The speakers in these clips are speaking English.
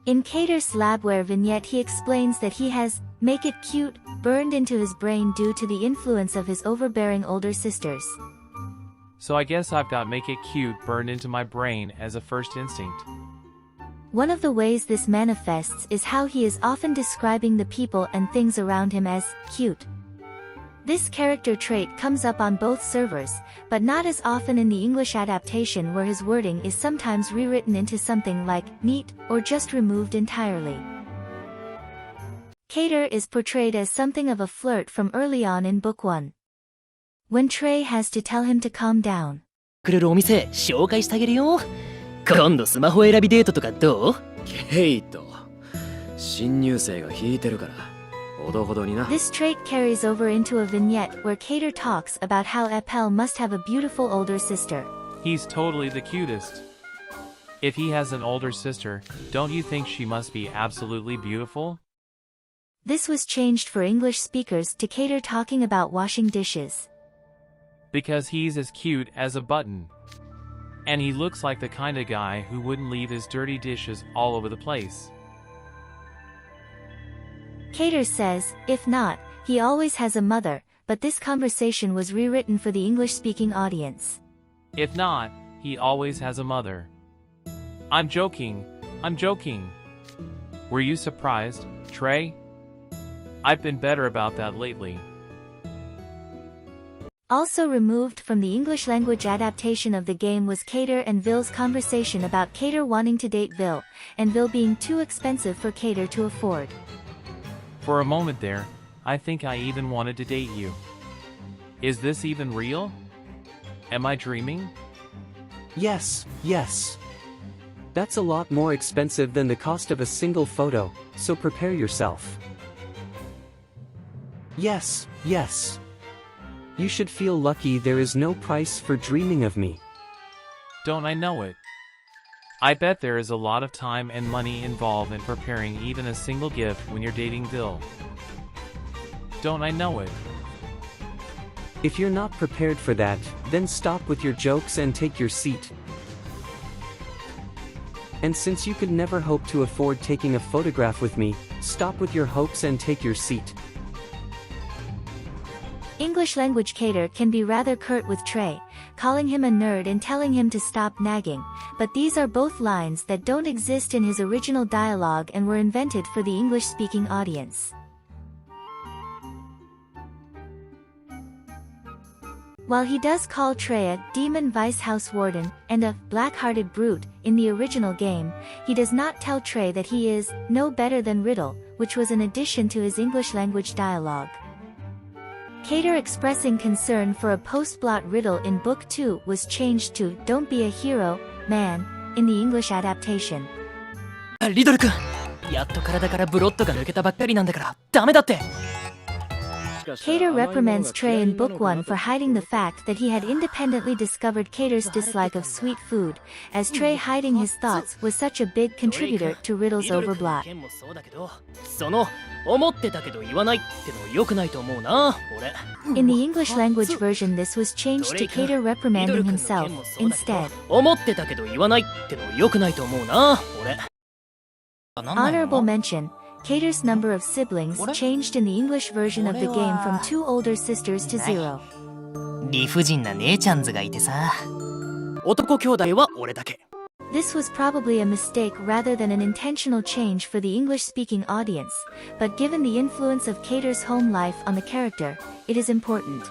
In Cater's Labware vignette he explains that he has "make it cute" burned into his brain due to the influence of his overbearing older sisters. So I guess I've got make it cute burned into my brain as a first instinct. One of the ways this manifests is how he is often describing the people and things around him as cute. This character trait comes up on both servers, but not as often in the English adaptation where his wording is sometimes rewritten into something like neat or just removed entirely. Cater is portrayed as something of a flirt from early on in Book 1. When Trey has to tell him to calm down. 来るお店紹介してあげるよ。今度スマホ選びデートとかどう？ケイト、新入生が引いてるから、ほどほどにな。This trait carries over into a vignette where Cater talks about how Epel must have a beautiful older sister. He's totally the cutest. If he has an older sister, don't you think she must be absolutely beautiful? This was changed for English speakers to Cater talking about washing dishes. Because he's as cute as a button. And he looks like the kind of guy who wouldn't leave his dirty dishes all over the place. Cater says, if not, he always has a mother, but this conversation was rewritten for the English-speaking audience. If not, he always has a mother. I'm joking. Were you surprised, Trey? I've been better about that lately. Also removed from the English language adaptation of the game was Cater and Ville's conversation about Cater wanting to date Ville, and Ville being too expensive for Cater to afford. For a moment there, I think I even wanted to date you. Is this even real? Am I dreaming? Yes. That's a lot more expensive than the cost of a single photo, so prepare yourself. Yes. You should feel lucky there is no price for dreaming of me. Don't I know it? I bet there is a lot of time and money involved in preparing even a single gift when you're dating Ville. Don't I know it? If you're not prepared for that, then stop with your jokes and take your seat. And since you could never hope to afford taking a photograph with me, stop with your hopes and take your seat. English language Cater can be rather curt with Trey, calling him a nerd and telling him to stop nagging, but these are both lines that don't exist in his original dialogue and were invented for the English-speaking audience. While he does call Trey a demon vice house warden and a black-hearted brute in the original game, he does not tell Trey that he is no better than Riddle, which was an addition to his English language dialogue. Cater expressing concern for a post-blot riddle in Book 2 was changed to "Don't be a hero, man" in the English adaptation. リドル君、やっと体からブロッドが抜けたばっかりなんだからダメだって。Cater reprimands Trey in Book 1 for hiding the fact that he had independently discovered Cater's dislike of sweet food, as Trey hiding his thoughts was such a big contributor to Riddle's overblot. その思ってたけど言わないっての良くないと思うな、俺。In the English language version this was changed to Cater reprimanding himself instead. 思ってたけど言わないっての良くないと思うな、俺。Honorable mention, Cater's number of siblings changed in the English version of the game from 2 older sisters to 0. 理不尽な姉ちゃんズがいてさ。男兄弟は俺だけ。This was probably a mistake rather than an intentional change for the English-speaking audience, but given the influence of Cater's home life on the character, it is important.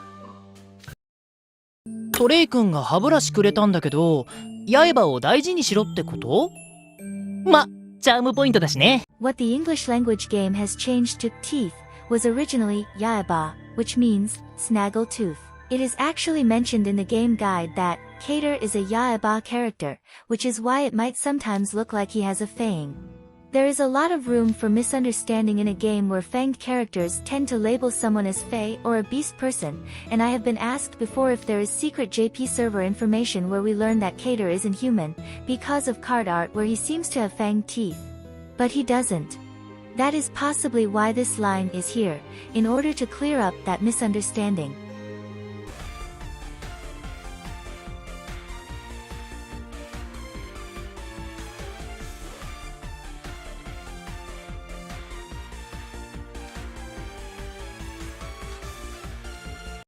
トレイ君が歯ブラシくれたんだけど、刃を大事にしろってこと？ま、チャームポイントだしね。What the English language game has changed to teeth was originally yaiba, which means snaggletooth. It is actually mentioned in the game guide that Cater is a yaiba character, which is why it might sometimes look like he has a fang. There is a lot of room for misunderstanding in a game where fanged characters tend to label someone as Fae or a beast person, and I have been asked before if there is secret JP server information where we learn that Cater isn't human, because of card art where he seems to have fanged teeth. But he doesn't. That is possibly why this line is here, in order to clear up that misunderstanding.